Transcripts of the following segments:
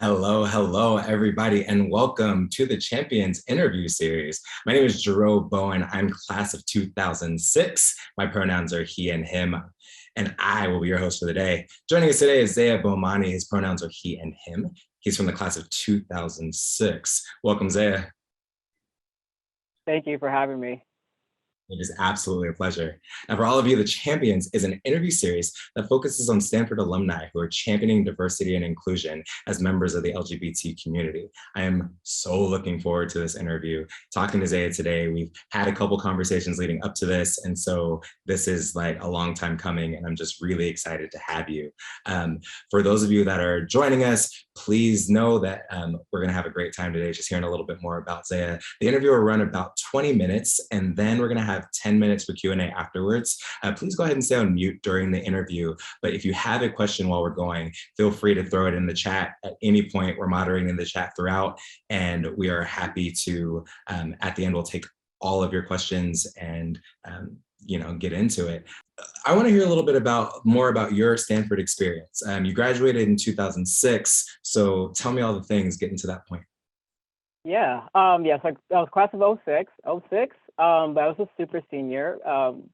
Hello, hello, everybody, and welcome to the Champions interview series. My name is Jarreau Bowen. I'm class of 2006. My pronouns are he and him, and I will be your host for the day. Joining us today is Zsea Bowmani. His pronouns are he and him. He's from the class of 2006. Welcome, Zsea. Thank you for having me. It is absolutely a pleasure. And for all of you, The Champions is an interview series that focuses on Stanford alumni who are championing diversity and inclusion as members of the LGBT community. I am so looking forward to this interview. Talking to Zsea today, we've had a couple conversations leading up to this, and so this is like a long time coming, and I'm just really excited to have you. For those of you that are joining us, please know that we're going to have a great time today just hearing a little bit more about Zsea. The interview will run about 20 minutes, and then we're going to have 10 minutes for Q&A afterwards. Please go ahead and stay on mute during the interview, but if you have a question while we're going, feel free to throw it in the chat at any point. We're moderating the chat throughout, and we are happy to, at the end, we'll take all of your questions and get into it. I want to hear a little bit more about your Stanford experience. You graduated in 2006, so tell me all the things getting to that point. Yeah, so I was class of 06, but I was a super senior,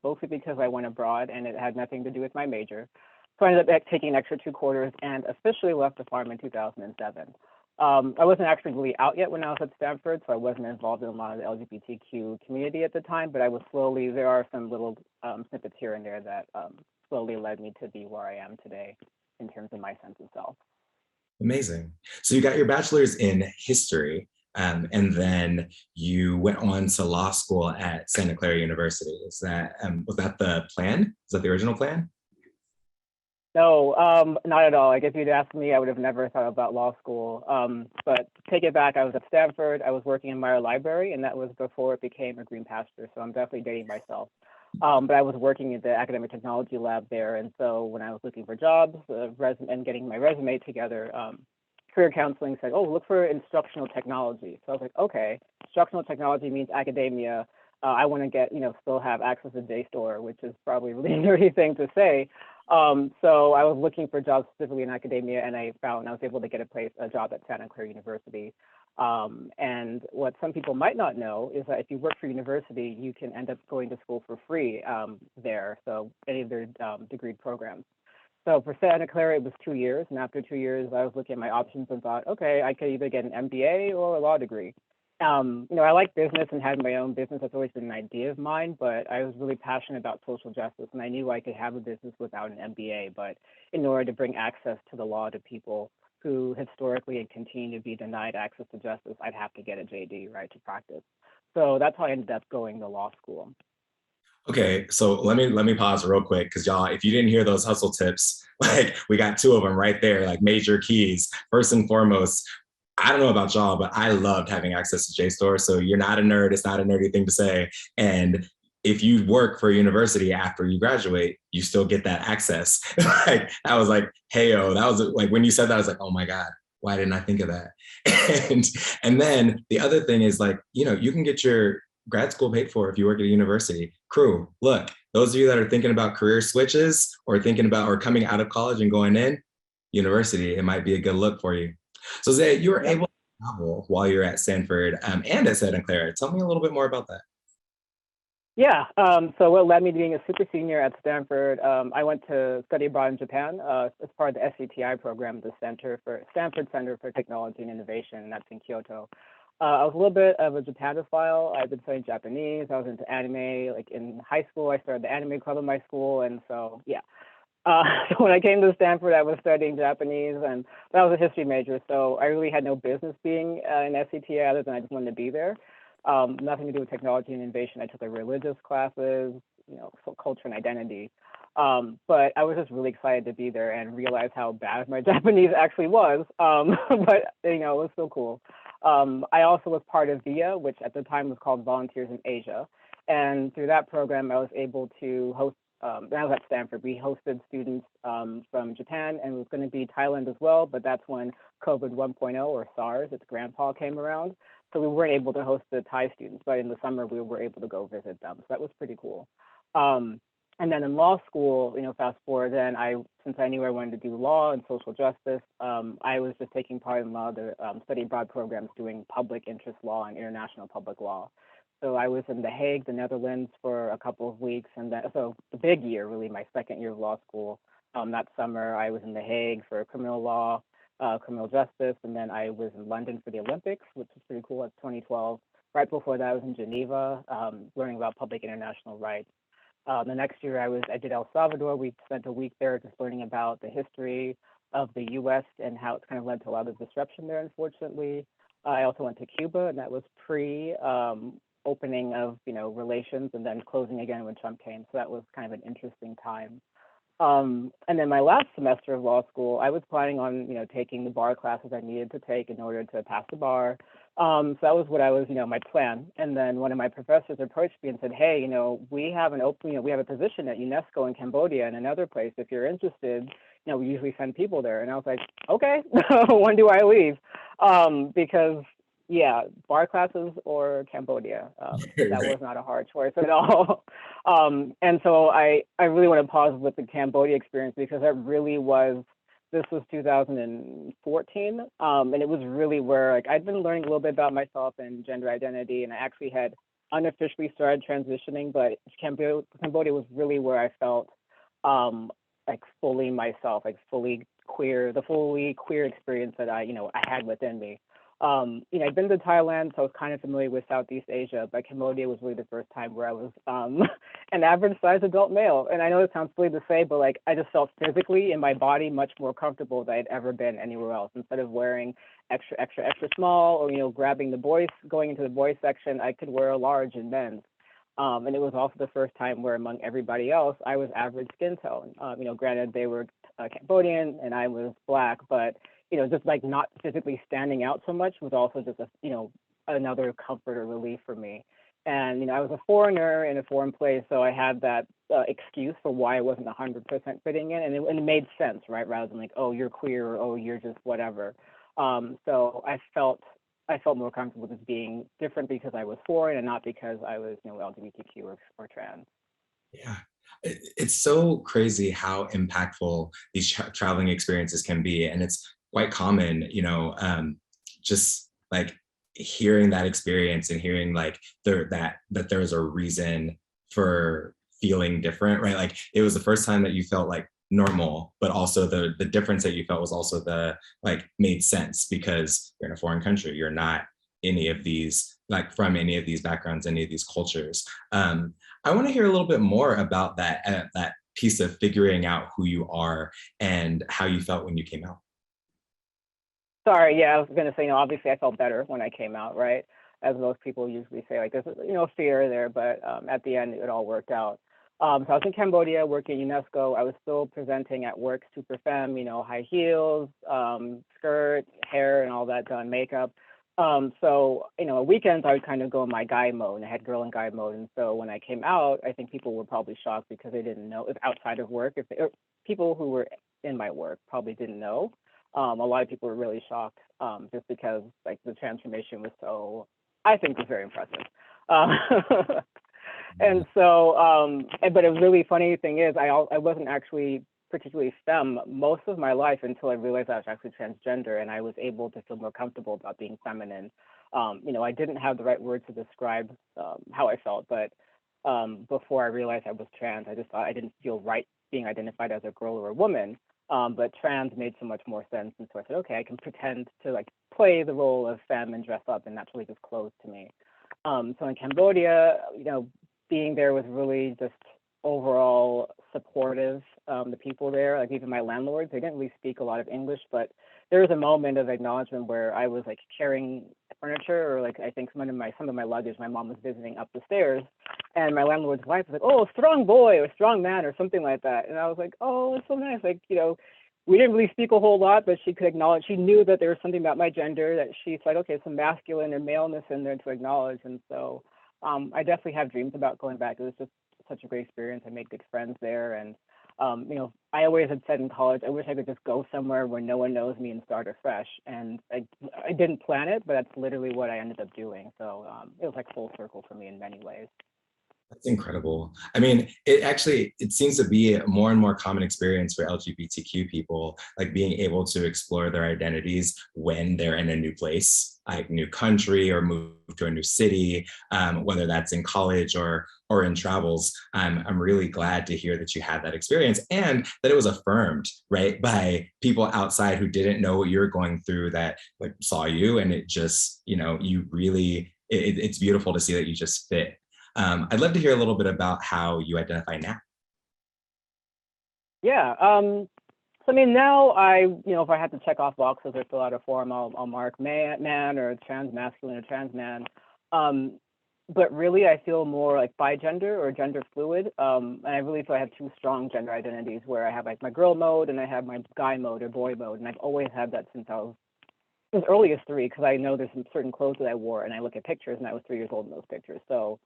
mostly because I went abroad and it had nothing to do with my major. So I ended up taking an extra 2 quarters and officially left the farm in 2007. I wasn't actually really out yet when I was at Stanford, so I wasn't involved in a lot of the LGBTQ community at the time, but I was slowly, there are some little snippets here and there that slowly led me to be where I am today in terms of my sense of self. Amazing. So you got your bachelor's in history, and then you went on to law school at Santa Clara University. Was that the plan? Is that the original plan? No, not at all. Like if you'd asked me, I would have never thought about law school. But take it back, I was at Stanford. I was working in Meyer Library, and that was before it became a green pasture. So I'm definitely dating myself. But I was working in the academic technology lab there. And so when I was looking for jobs and getting my resume together, career counseling said, oh, look for instructional technology. So I was like, okay, instructional technology means academia. I want to still have access to JSTOR, which is probably a really nerdy thing to say. So I was looking for jobs specifically in academia, and I was able to get a job at Santa Clara University. And what some people might not know is that if you work for university, you can end up going to school for free there. So any of their degree programs. So for Santa Clara, it was 2 years. And after 2 years, I was looking at my options and thought, okay, I could either get an MBA or a law degree. I like business and had my own business. That's always been an idea of mine, but I was really passionate about social justice, and I knew I could have a business without an MBA. But in order to bring access to the law to people who historically and continue to be denied access to justice, I'd have to get a JD, right, to practice. So that's how I ended up going to law school. Okay, so let me pause real quick, because y'all, if you didn't hear those hustle tips, like we got 2 of them right there, like major keys. First and foremost, I don't know about y'all, but I loved having access to JSTOR. So you're not a nerd. It's not a nerdy thing to say. And if you work for a university after you graduate, you still get that access. Like I was like, hey-o, that was like, when you said that, I was like, oh my God, why didn't I think of that? And then the other thing is like, you can get your grad school paid for if you work at a university. Crew, look, those of you that are thinking about career switches or thinking about or coming out of college and going in, university, it might be a good look for you. So Zsea, you were able to travel while you're at Stanford and at Santa Clara. Tell me a little bit more about that. Yeah, so what led me to being a super senior at Stanford, I went to study abroad in Japan as part of the SCTI program, the Stanford Center for Technology and Innovation, and that's in Kyoto. I was a little bit of a Japanophile. I've been studying Japanese. I was into anime. Like in high school, I started the anime club in my school, and so yeah. So when I came to Stanford, I was studying Japanese, and I was a history major, so I really had no business being in SCTA other than I just wanted to be there. Nothing to do with technology and innovation. I took religious classes, culture and identity. But I was just really excited to be there and realize how bad my Japanese actually was. But it was still cool. I also was part of VIA, which at the time was called Volunteers in Asia. And through that program, I was able to host, when I was at Stanford, we hosted students from Japan, and it was going to be Thailand as well, but that's when COVID 1.0 or SARS, its grandpa, came around. So we weren't able to host the Thai students, but in the summer we were able to go visit them. So that was pretty cool. And then in law school, fast forward, then since I knew I wanted to do law and social justice, I was just taking part in a lot of the study abroad programs doing public interest law and international public law. So I was in The Hague, the Netherlands, for a couple of weeks, and then so the big year, really, my second year of law school. That summer, I was in The Hague for criminal law, criminal justice, and then I was in London for the Olympics, which was pretty cool. That's 2012. Right before that, I was in Geneva, learning about public international rights. The next year I did El Salvador. We spent a week there just learning about the history of the US and how it's kind of led to a lot of disruption there, unfortunately. I also went to Cuba, and that was pre opening of relations, and then closing again when Trump came. So that was kind of an interesting time. And then my last semester of law school, I was planning on, taking the bar classes I needed to take in order to pass the bar. So that was what I was, my plan. And then one of my professors approached me and said, hey, we have an open, we have a position at UNESCO in Cambodia and another place. If you're interested, we usually send people there. And I was like, okay, when do I leave? Because yeah, bar classes or Cambodia. That was not a hard choice at all. And so I really want to pause with the Cambodia experience, because that really was, this was 2014. And it was really where I'd been learning a little bit about myself and gender identity, and I actually had unofficially started transitioning, but Cambodia was really where I felt fully myself, fully queer, the fully queer experience that I had within me. I'd been to Thailand, so I was kind of familiar with Southeast Asia, but Cambodia was really the first time where I was an average-sized adult male. And I know it sounds silly to say, but I just felt physically in my body much more comfortable than I'd ever been anywhere else. Instead of wearing extra, extra, extra small, or grabbing the boys, going into the boys section, I could wear a large in men's. And it was also the first time where, among everybody else, I was average skin tone. Granted, they were Cambodian and I was Black, but just not physically standing out so much was also just another comfort or relief for me. And I was a foreigner in a foreign place, so I had that excuse for why I wasn't 100% fitting in, and it made sense, right? Rather than oh, you're queer, or oh, you're just whatever. So I felt more comfortable just being different because I was foreign, and not because I was LGBTQ or trans. Yeah. It's so crazy how impactful these traveling experiences can be. And it's quite common, just hearing that experience and hearing that there's a reason for feeling different, right? It was the first time that you felt normal, but also the difference that you felt was also made sense, because you're in a foreign country. You're not any of these, from any of these backgrounds, any of these cultures. I want to hear a little bit more about that piece of figuring out who you are and how you felt when you came out. Sorry, yeah, I was going to say, obviously I felt better when I came out, right? As most people usually say, there's, fear there, but at the end, it all worked out. So I was in Cambodia working at UNESCO. I was still presenting at work, super femme, high heels, skirt, hair, and all that done, makeup. So, at weekends, I would kind of go in my guy mode, and I had girl and guy mode. And so when I came out, I think people were probably shocked because they didn't know, if outside of work, people who were in my work probably didn't know. A lot of people were really shocked, just because the transformation was so, I think, was very impressive. And so, but a really funny thing is, I wasn't actually particularly femme most of my life until I realized I was actually transgender, and I was able to feel more comfortable about being feminine. I didn't have the right word to describe how I felt, but before I realized I was trans, I just thought I didn't feel right being identified as a girl or a woman. But trans made so much more sense, and so I said, okay, I can pretend to play the role of femme and dress up, and that's really just close to me. So in Cambodia, being there was really just overall supportive. The people there, even my landlords, they didn't really speak a lot of English, but there was a moment of acknowledgement where I was carrying furniture, or I think some of my luggage. My mom was visiting up the stairs, and my landlord's wife was like, "Oh, strong boy," or "strong man," or something like that. And I was like, "Oh, it's so nice." We didn't really speak a whole lot, but she could acknowledge. She knew that there was something about my gender that she's like, "Okay, some masculine or maleness in there to acknowledge." And so I definitely have dreams about going back. It was just such a great experience. I made good friends there, and I always had said in college, I wish I could just go somewhere where no one knows me and start afresh. And I didn't plan it, but that's literally what I ended up doing. So it was full circle for me in many ways. That's incredible. I mean, it seems to be a more and more common experience for LGBTQ people, like being able to explore their identities when they're in a new place, like new country or move to a new city, whether that's in college or in travels. I'm really glad to hear that you had that experience and that it was affirmed, right, by people outside who didn't know what you were going through, that like saw you, and it just, you really, it's beautiful to see that you just fit. I'd love to hear a little bit about how you identify now. Yeah. So I mean, now if I had to check off boxes or fill out a form, I'll mark man or trans masculine or trans man. But really, I feel more like bi-gender or gender fluid. And I really feel I have two strong gender identities where I have like my girl mode and I have my guy mode or boy mode. And I've always had that since I was as early as 3, because I know there's some certain clothes that I wore and I look at pictures and I was 3 years old in those pictures. So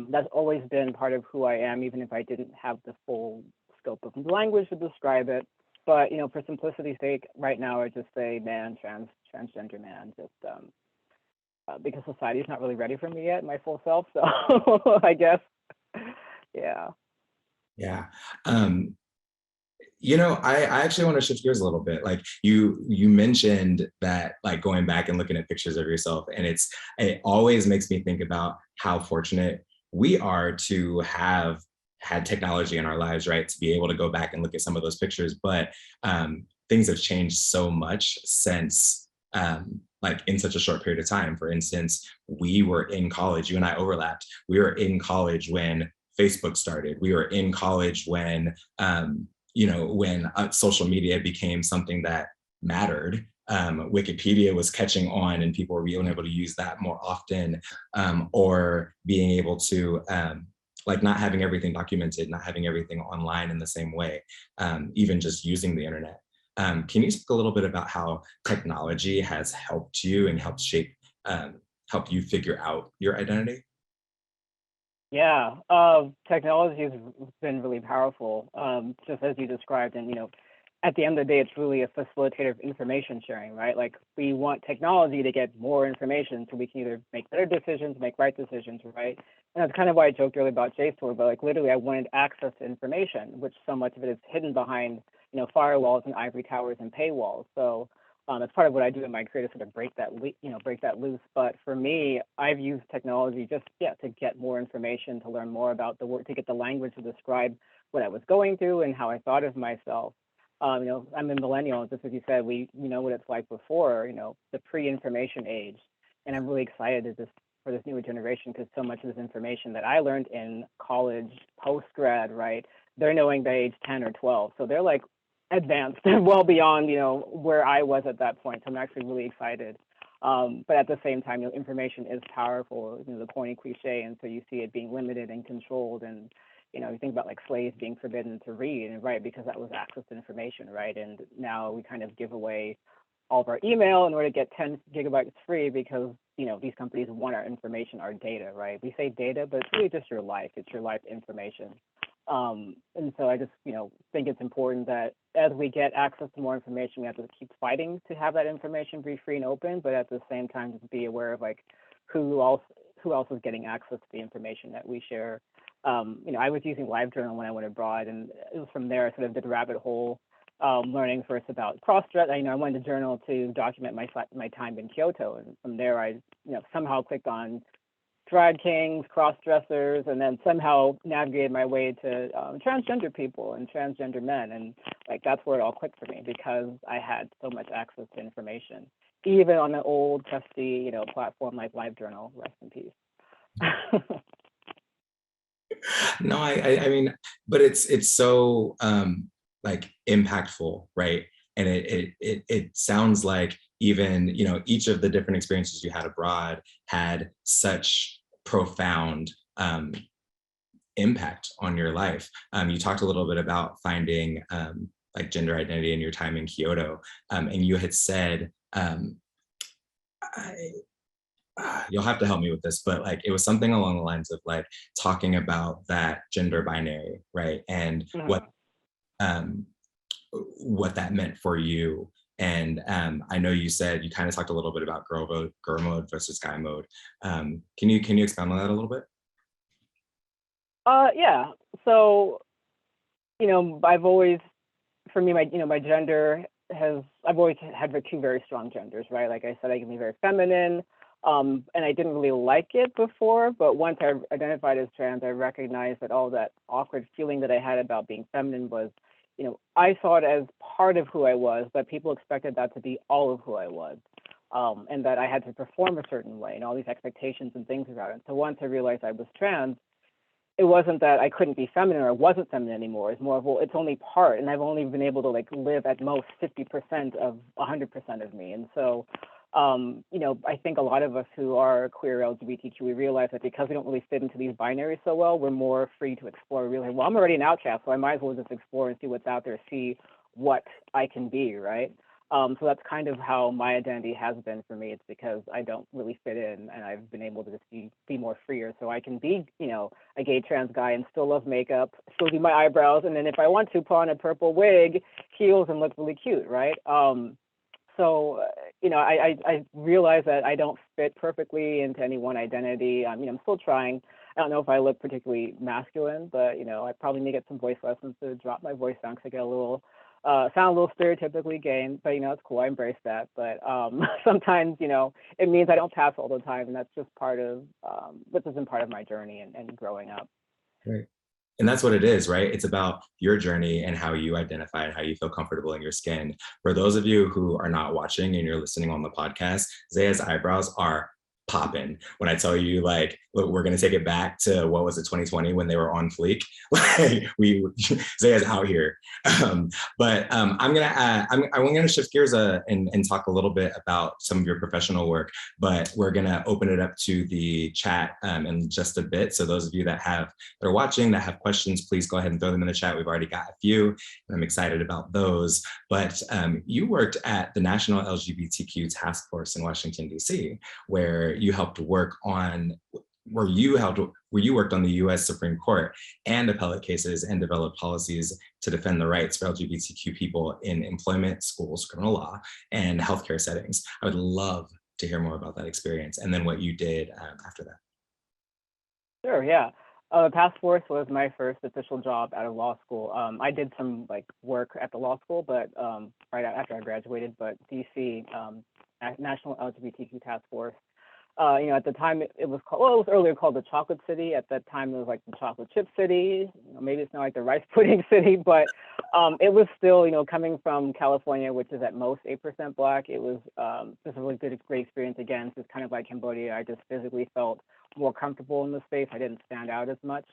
that's always been part of who I am, even if I didn't have the full scope of language to describe it. But for simplicity's sake, right now I just say man, transgender man, just because society's not really ready for me yet, my full self. So I guess, yeah. Yeah. I actually want to shift gears a little bit. Like you mentioned that, like going back and looking at pictures of yourself, and it always makes me think about how fortunate we are to have had technology in our lives, right? To be able to go back and look at some of those pictures. But things have changed so much since like in such a short period of time. For instance, we were in college, you and I overlapped. We were in college when Facebook started. We were in college when when social media became something that mattered. Wikipedia was catching on and people were being able to use that more often, or being able to like not having everything documented, not having everything online in the same way, even just using the internet. Can you speak a little bit about how technology has helped you and helped shape, help you figure out your identity? Yeah, technology has been really powerful, just as you described. And, at the end of the day, it's really a facilitator of information sharing, right? Like we want technology to get more information so we can either make better decisions, make right decisions, right? And that's kind of why I joked earlier about JSTOR, but like literally I wanted access to information, which so much of it is hidden behind, firewalls and ivory towers and paywalls. So that's part of what I do in my career to sort of break that loose. But for me, I've used technology just to get more information, to learn more about the work, to get the language to describe what I was going through and how I thought of myself. I'm a millennial, just as you said, we know what it's like before, the pre-information age, and I'm really excited for this newer generation because so much of this information that I learned in college, post-grad, right? They're knowing by age 10 or 12, so they're like advanced well beyond where I was at that point. So I'm actually really excited. But at the same time, information is powerful, the corny cliche, and so you see it being limited and controlled. And you think about like slaves being forbidden to read, and right, because that was access to information, right? And now we kind of give away all of our email in order to get 10 gigabytes free because these companies want our information, our data, right? We say data, but it's really just your life. It's your life information. And so I just, think it's important that as we get access to more information, we have to keep fighting to have that information be free and open, but at the same time, just be aware of like who else is getting access to the information that we share. I was using LiveJournal when I went abroad, and it was from there I sort of did a rabbit hole, learning first about cross-dress. I wanted to journal to document my time in Kyoto, and from there I, somehow clicked on drag kings, cross-dressers, and then somehow navigated my way to transgender people and transgender men. And like that's where it all clicked for me because I had so much access to information, even on an old, trusty, platform like LiveJournal. Rest in peace. No, I mean, but it's so like impactful, right? And it sounds like even each of the different experiences you had abroad had such profound impact on your life. You talked a little bit about finding like gender identity in your time in Kyoto, and you had said, you'll have to help me with this, but like it was something along the lines of like talking about that gender binary, right? And what that meant for you. And I know you said you kind of talked a little bit about girl mode versus guy mode. Can you expand on that a little bit? Yeah. So, I've always, for me, my gender I've always had two very strong genders, right? Like I said, I can be very feminine, and I didn't really like it before, but once I identified as trans, I recognized that all that awkward feeling that I had about being feminine was, I saw it as part of who I was, but people expected that to be all of who I was. And that I had to perform a certain way and all these expectations and things around it. So once I realized I was trans, it wasn't that I couldn't be feminine or I wasn't feminine anymore. It's more of, well, it's only part, and I've only been able to like live at most 50% of 100% of me. And so, I think a lot of us who are queer LGBTQ, we realize that because we don't really fit into these binaries so well, we're more free to explore. We realize, well, I'm already an outcast, so I might as well just explore and see what's out there, see what I can be, right? So that's kind of how my identity has been for me. It's because I don't really fit in, and I've been able to just be more freer. So I can be, a gay trans guy and still love makeup, still do my eyebrows, and then if I want to, put on a purple wig, heels, and look really cute, right? So, I realize that I don't fit perfectly into any one identity. I'm still trying. I don't know if I look particularly masculine, but, I probably need to get some voice lessons to drop my voice down because I get a little, sound a little stereotypically gay, but, it's cool. I embrace that. But sometimes, it means I don't pass all the time. And that's just part of, this has been part of my journey and growing up. Right. And that's what it is, right? It's about your journey and how you identify and how you feel comfortable in your skin. For those of you who are not watching and you're listening on the podcast, Zsea's eyebrows are popping. When I tell you, like, look, we're gonna take it back to what was it, 2020 when they were on fleek. Like Zsea's out here. I'm gonna shift gears and talk a little bit about some of your professional work. But we're gonna open it up to the chat in just a bit. So those of you that are watching that have questions, please go ahead and throw them in the chat. We've already got a few, and I'm excited about those. But you worked at the National LGBTQ Task Force in Washington, D.C., where you helped work on where you worked on the U.S. Supreme Court and appellate cases and developed policies to defend the rights for LGBTQ people in employment, schools, criminal law, and healthcare settings. I would love to hear more about that experience and then what you did after that. Sure, yeah. The task force was my first official job out of law school. I did some work at the law school, but right after I graduated. But DC National LGBTQ Task Force. At the time it was called, it was earlier called the Chocolate City. At that time it was like the Chocolate Chip City. Maybe it's not like the Rice Pudding City, but it was still, coming from California, which is at most 8% Black. It was just a really great experience. Again, it's kind of like Cambodia. I just physically felt more comfortable in the space. I didn't stand out as much.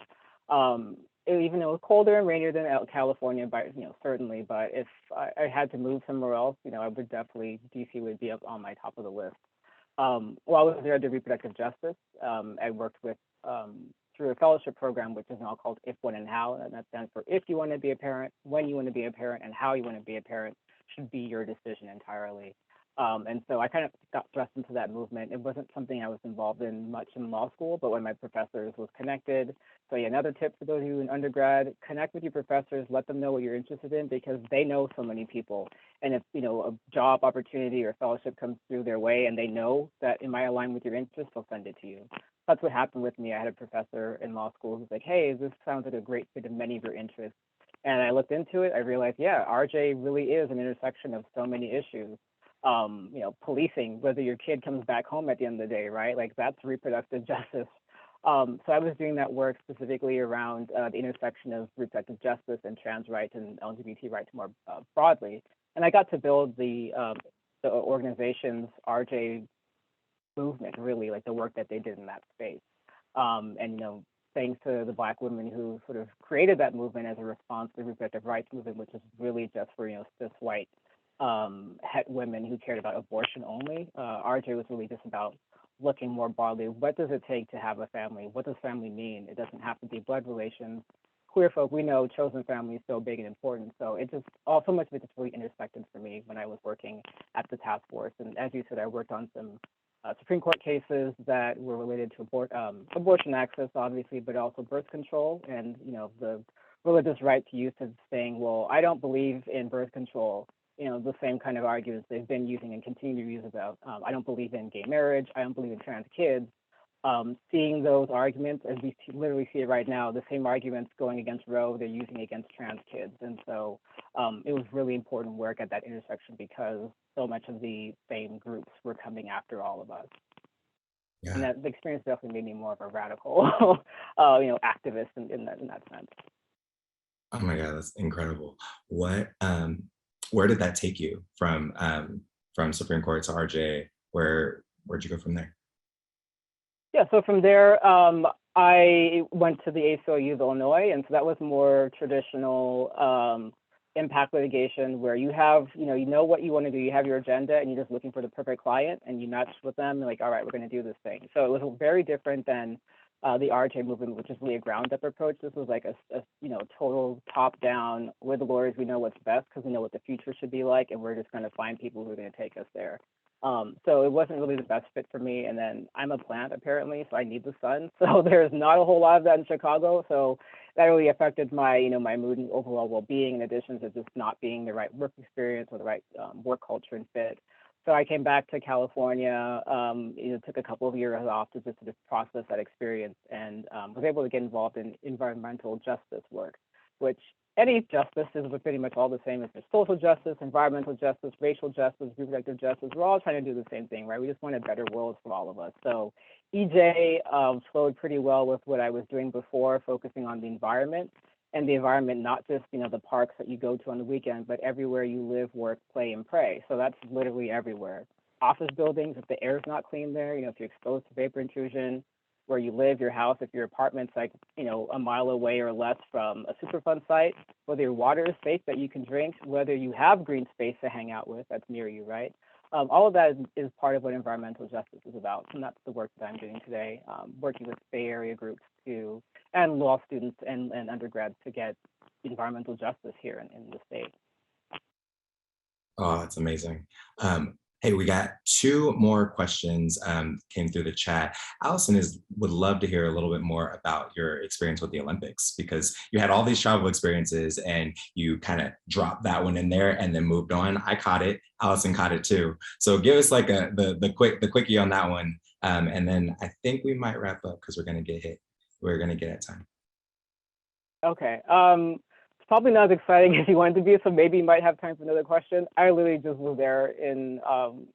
Even though it was colder and rainier than California, but certainly. But if I had to move somewhere else, I would definitely, DC would be up on my top of the list. While I was there, I did reproductive justice. I worked with through a fellowship program, which is now called If, When, and How, and that stands for if you want to be a parent, when you want to be a parent, and how you want to be a parent should be your decision entirely. And so I kind of got thrust into that movement. It wasn't something I was involved in much in law school, but when my professors was connected. So yeah, another tip for those of you in undergrad, connect with your professors, let them know what you're interested in because they know so many people. And if, a job opportunity or fellowship comes through their way and they know that it might align with your interests, they'll send it to you. That's what happened with me. I had a professor in law school who's like, hey, this sounds like a great fit of many of your interests. And I looked into it. I realized, yeah, RJ really is an intersection of so many issues. Policing, whether your kid comes back home at the end of the day, right? Like that's reproductive justice. So I was doing that work specifically around the intersection of reproductive justice and trans rights and LGBT rights more broadly. And I got to build the organization's RJ movement, really, like the work that they did in that space. Thanks to the Black women who sort of created that movement as a response to the reproductive rights movement, which is really just for, cis white het women who cared about abortion only. RJ was really just about looking more broadly. What does it take to have a family? What does family mean? It doesn't have to be blood relations. Queer folk, we know chosen family is so big and important. So it just, so much of it just really intersected for me when I was working at the task force. And as you said, I worked on some Supreme Court cases that were related to abortion access, obviously, but also birth control and, the religious right to use of saying, well, I don't believe in birth control. The same kind of arguments they've been using and continue to use about, I don't believe in gay marriage, I don't believe in trans kids. seeing those arguments, as we literally see it right now, the same arguments going against Roe, they're using against trans kids. And so it was really important work at that intersection because so much of the same groups were coming after all of us. Yeah. And that the experience definitely made me more of a radical, activist in that sense. Oh my God, that's incredible. What, where did that take you from Supreme Court to RJ? Where'd you go from there? Yeah, so from there, I went to the ACLU of Illinois, and so that was more traditional impact litigation where you have, you know what you want to do, you have your agenda, and you're just looking for the perfect client, and you match with them, and like, all right, we're going to do this thing. So it was very different than the RJ movement, which is really a ground-up approach. This was like a total top-down, we're the lawyers, we know what's best because we know what the future should be like, and we're just going to find people who are going to take us there. So it wasn't really the best fit for me. And then I'm a plant apparently, so I need the sun. So there's not a whole lot of that in Chicago. So that really affected my, my mood and overall well-being in addition to just not being the right work experience or the right work culture and fit. So I came back to California, took a couple of years off to just sort of process that experience and was able to get involved in environmental justice work, which any justice is pretty much all the same as social justice, environmental justice, racial justice, reproductive justice. We're all trying to do the same thing, right? We just want a better world for all of us. So EJ flowed pretty well with what I was doing before, focusing on the environment and the environment, not just, the parks that you go to on the weekend, but everywhere you live, work, play, and pray. So that's literally everywhere. Office buildings, if the air is not clean there, if you're exposed to vapor intrusion, where you live, your house, if your apartment's like, a mile away or less from a Superfund site, whether your water is safe that you can drink, whether you have green space to hang out with that's near you, right? All of that is part of what environmental justice is about. And that's the work that I'm doing today, working with Bay Area groups and law students and undergrads to get environmental justice here in the state. Oh, that's amazing. Hey, we got two more questions came through the chat. Allison would love to hear a little bit more about your experience with the Olympics because you had all these travel experiences and you kind of dropped that one in there and then moved on. I caught it. Allison caught it too. So give us like the quickie on that one, and then I think we might wrap up because we're gonna get hit. We're gonna get at time. Okay. It's probably not as exciting as you want it to be, so maybe you might have time for another question. I literally just was there in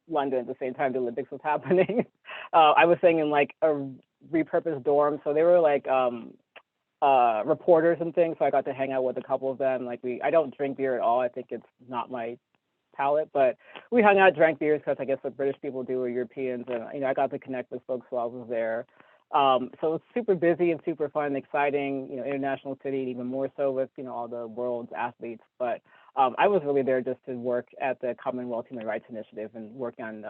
London at the same time the Olympics was happening. I was staying in like a repurposed dorm, so they were like reporters and things, so I got to hang out with a couple of them. I don't drink beer at all. I think it's not my palate, but we hung out, drank beers because I guess what British people do or Europeans, and I got to connect with folks while I was there. So it was super busy and super fun and exciting, international city, even more so with, all the world's athletes. But I was really there just to work at the Commonwealth Human Rights Initiative and work on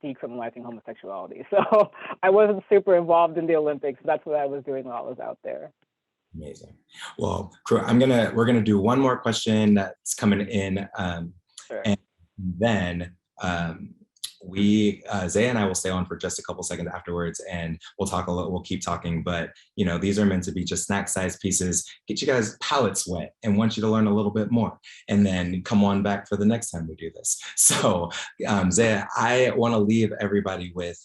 decriminalizing homosexuality. So I wasn't super involved in the Olympics. That's what I was doing while I was out there. Amazing. Well, crew, we're gonna do one more question that's coming in, Sure. and then Zsea and I will stay on for just a couple seconds afterwards and we'll keep talking, but these are meant to be just snack-sized pieces, get you guys palates wet and want you to learn a little bit more and then come on back for the next time we do this. So Zsea, I want to leave everybody with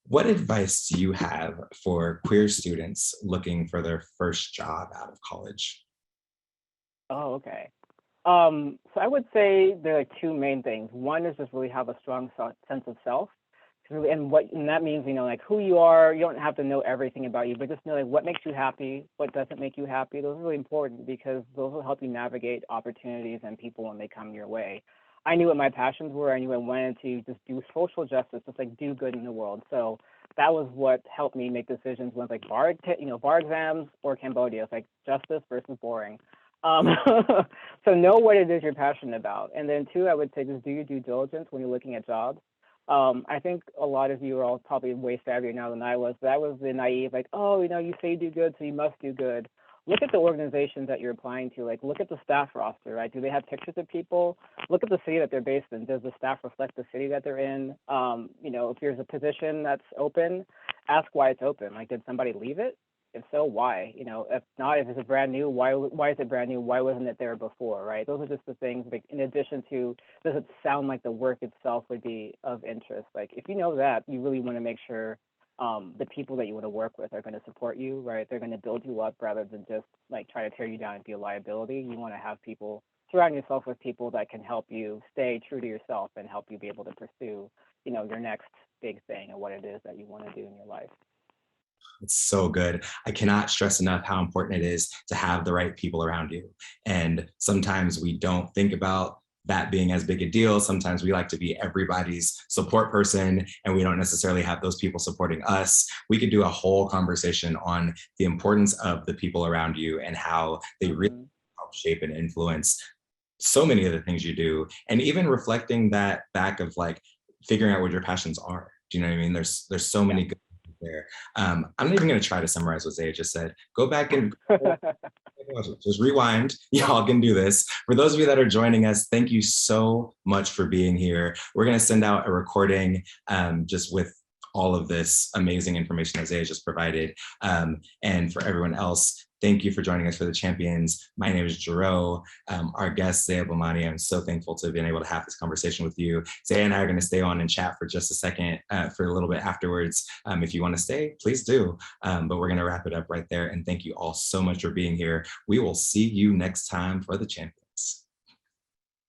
what advice do you have for queer students looking for their first job out of college? Oh, okay. So I would say there are like two main things. One is just really have a strong sense of self, and that means like who you are. You don't have to know everything about you, but just know like what makes you happy, what doesn't make you happy. Those are really important because those will help you navigate opportunities and people when they come your way. I knew what my passions were. I knew I wanted to just do social justice, just like do good in the world. So that was what helped me make decisions when like bar exams or Cambodia. It's like justice versus boring. So know what it is you're passionate about. And then two, I would say just do your due diligence when you're looking at jobs. I think a lot of you are all probably way savvier now than I was, but I was the naive, like, oh, you say you do good, so you must do good. Look at the organizations that you're applying to, like look at the staff roster, right? Do they have pictures of people? Look at the city that they're based in. Does the staff reflect the city that they're in? If there's a position that's open, ask why it's open. Like, did somebody leave it? If so, why? You know, if not, if it's brand new, why is it brand new? Why wasn't it there before, right? Those are just the things, like, in addition to, does it sound like the work itself would be of interest? Like, if you know that, you really want to make sure the people that you want to work with are going to support you, right? They're going to build you up rather than just like try to tear you down and be a liability. You want to have people, surround yourself with people that can help you stay true to yourself and help you be able to pursue, you know, your next big thing and what it is that you want to do in your life. It's so good. I cannot stress enough how important it is to have the right people around you. And sometimes we don't think about that being as big a deal. Sometimes we like to be everybody's support person and we don't necessarily have those people supporting us. We could do a whole conversation on the importance of the people around you and how they really Mm-hmm. help shape and influence so many of the things you do. And even reflecting that back of like figuring out what your passions are. Do you know what I mean? There's so Yeah. many good things there. I'm not even going to try to summarize what Zsea just said. Go back and just rewind. Y'all can do this. For those of you that are joining us, thank you so much for being here. We're going to send out a recording just with all of this amazing information that Zsea just provided. And for everyone else, thank you for joining us for the champions. My name is Jarreau. Our guest, Zsea Bowmani. I'm so thankful to have been able to have this conversation with you. Zsea and I are going to stay on and chat for just a second, for a little bit afterwards. If you want to stay, please do. But we're going to wrap it up right there. And thank you all so much for being here. We will see you next time for the champions.